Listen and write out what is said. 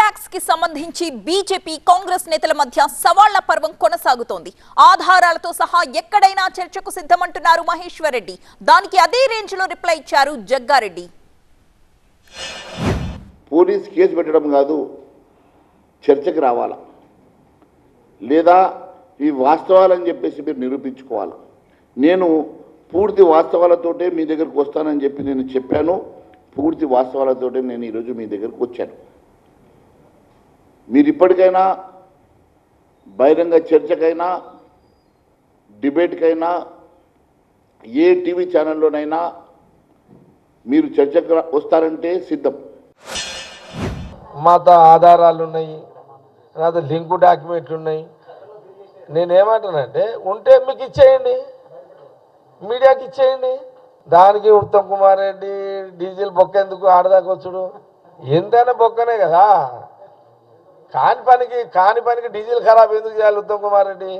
Tax కి సంబంధించి BJP Congress నేతల మధ్య సవాళ్ల పర్వం కొనసాగుతోంది. ఆధారాలతో సహా ఎక్కడైనా చర్చకు సిద్ధమంటున్నారు మహేశ్వర్ రెడ్డి. దానికి అదే రేంజ్ లో రిప్లై ఇచ్చారు జగ్గారెడ్డి. పోలీస్ కేసు పెట్టడం కాదు, చర్చకి రావాలా, లేదా ఈ వాస్తవాలని చెప్పేసి మీరు నిరూపించుకోవాలి. నేను పూర్తి వాస్తవాలతోటే మీ దగ్గరకు వస్తానని చెప్పి నేను చెప్పాను. పూర్తి వాస్తవాలతోటే నేను ఈరోజు మీ దగ్గరకు వచ్చాను. మీరు ఇప్పటికైనా బహిరంగ చర్చకైనా, డిబేట్కైనా, ఏ టీవీ ఛానల్లోనైనా మీరు చర్చకు వస్తారంటే సిద్ధం. మాతో ఆధారాలు ఉన్నాయి, నాతో లింకు డాక్యుమెంట్లు ఉన్నాయి. నేనేమంటానంటే ఉంటే మీకు ఇచ్చేయండి, మీడియాకి ఇచ్చేయండి. దానికి ఉత్తమ్ కుమార్ రెడ్డి డీజిల్ బొక్క ఎందుకు ఆడదాకా వచ్చుడు? ఎంతైనా బొక్కనే కదా. కాని పనికి డీజిల్ ఖరాబ్ ఎందుకు చేయాలి ఉత్తమ్ కుమార్ రెడ్డి?